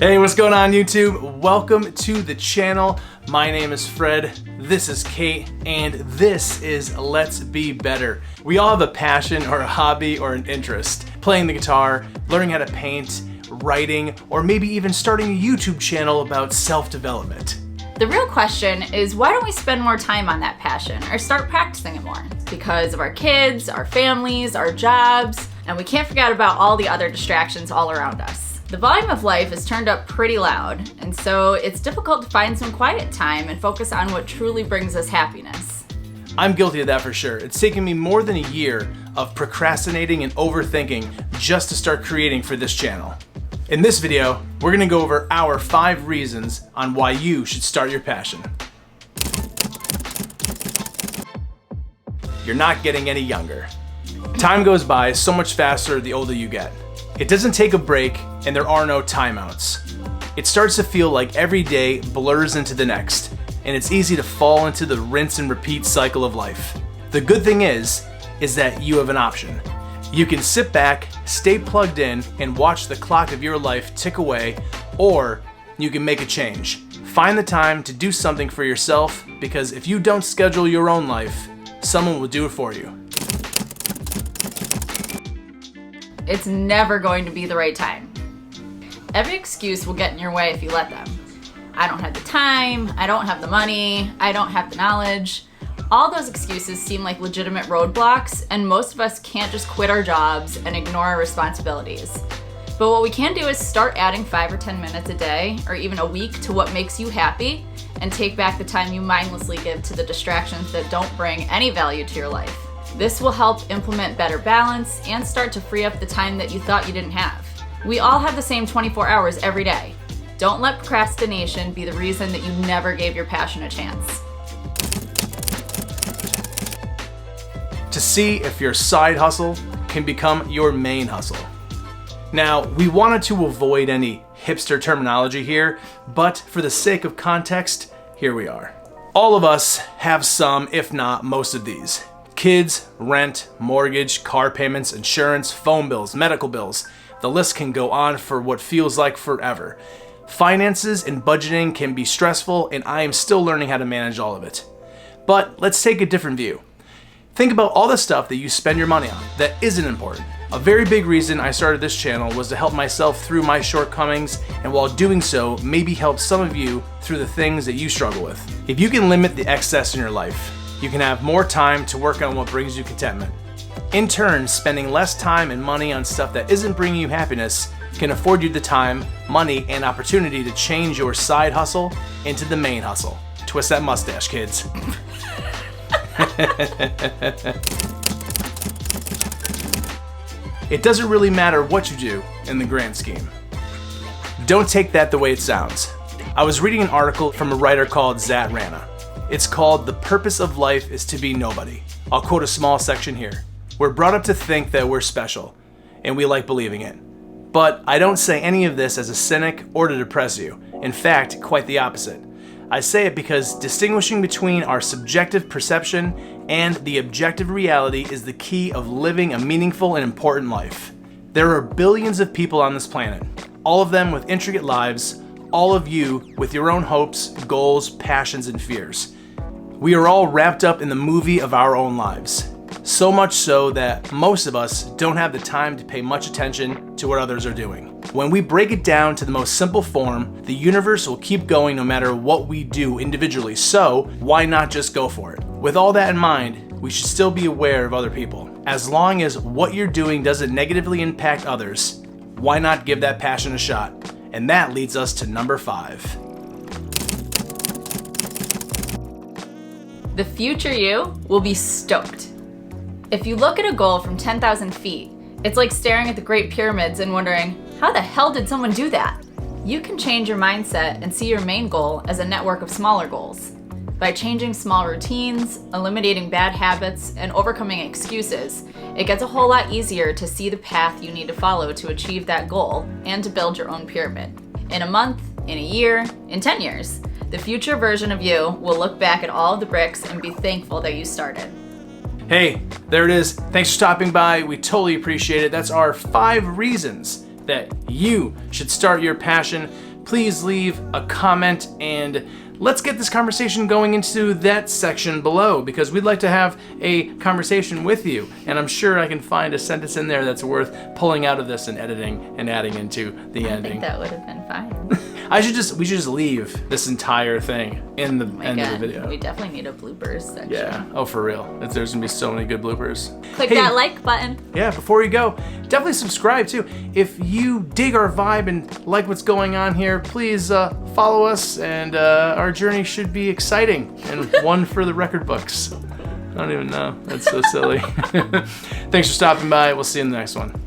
Hey, what's going on YouTube? Welcome to the channel. My name is Fred, this is Kate, and this is Let's Be Better. We all have a passion or a hobby or an interest. Playing the guitar, learning how to paint, writing, or maybe even starting a YouTube channel about self-development. The real question is, why don't we spend more time on that passion or start practicing it more? Because of our kids, our families, our jobs, and we can't forget about all the other distractions all around us. The volume of life is turned up pretty loud, and so it's difficult to find some quiet time and focus on what truly brings us happiness. I'm guilty of that for sure. It's taken me more than a year of procrastinating and overthinking just to start creating for this channel. In this video, we're gonna go over our 5 reasons on why you should start your passion. You're not getting any younger. Time goes by so much faster the older you get. It doesn't take a break and there are no timeouts. It starts to feel like every day blurs into the next, and it's easy to fall into the rinse and repeat cycle of life. The good thing is that you have an option. You can sit back, stay plugged in, and watch the clock of your life tick away, or you can make a change. Find the time to do something for yourself, because if you don't schedule your own life, someone will do it for you. It's never going to be the right time. Every excuse will get in your way if you let them. I don't have the time, I don't have the money, I don't have the knowledge. All those excuses seem like legitimate roadblocks, and most of us can't just quit our jobs and ignore our responsibilities. But what we can do is start adding 5 or 10 minutes a day, or even a week, to what makes you happy, and take back the time you mindlessly give to the distractions that don't bring any value to your life. This will help implement better balance and start to free up the time that you thought you didn't have. We all have the same 24 hours every day. Don't let procrastination be the reason that you never gave your passion a chance. To see if your side hustle can become your main hustle. Now, we wanted to avoid any hipster terminology here, but for the sake of context, here we are. All of us have some, if not most of these. Kids, rent, mortgage, car payments, insurance, phone bills, medical bills. The list can go on for what feels like forever. Finances and budgeting can be stressful, and I am still learning how to manage all of it. But let's take a different view. Think about all the stuff that you spend your money on that isn't important. A very big reason I started this channel was to help myself through my shortcomings, and while doing so, maybe help some of you through the things that you struggle with. If you can limit the excess in your life, you can have more time to work on what brings you contentment. In turn, spending less time and money on stuff that isn't bringing you happiness can afford you the time, money, and opportunity to change your side hustle into the main hustle. Twist that mustache, kids. It doesn't really matter what you do in the grand scheme. Don't take that the way it sounds. I was reading an article from a writer called Zat Rana. It's called "The Purpose of Life is to Be Nobody." I'll quote a small section here. We're brought up to think that we're special, and we like believing it. But I don't say any of this as a cynic or to depress you. In fact, quite the opposite. I say it because distinguishing between our subjective perception and the objective reality is the key of living a meaningful and important life. There are billions of people on this planet, all of them with intricate lives, all of you with your own hopes, goals, passions, and fears. We are all wrapped up in the movie of our own lives. So much so that most of us don't have the time to pay much attention to what others are doing. When we break it down to the most simple form, the universe will keep going no matter what we do individually, so why not just go for it? With all that in mind, we should still be aware of other people. As long as what you're doing doesn't negatively impact others, why not give that passion a shot? And that leads us to number 5. The future you will be stoked. If you look at a goal from 10,000 feet, it's like staring at the Great Pyramids and wondering, how the hell did someone do that? You can change your mindset and see your main goal as a network of smaller goals. By changing small routines, eliminating bad habits, and overcoming excuses, it gets a whole lot easier to see the path you need to follow to achieve that goal and to build your own pyramid. In a month, in a year, in 10 years, the future version of you will look back at all of the bricks and be thankful that you started. Hey, there it is. Thanks for stopping by. We totally appreciate it. That's our 5 reasons that you should start your passion. please leave a comment and let's get this conversation going into that section below, because we'd like to have a conversation with you. And I'm sure I can find a sentence in there that's worth pulling out of this and editing and adding into the ending. I think that would have been fine. We should just leave this entire thing in the end of the video. We definitely need a bloopers section. Yeah. Oh, for real. There's gonna be so many good bloopers. Click that like button. Yeah, before you go, definitely subscribe too. If you dig our vibe and like what's going on here, please follow us, and our journey should be exciting and one for the record books. I don't even know. That's so silly. Thanks for stopping by. We'll see you in the next one.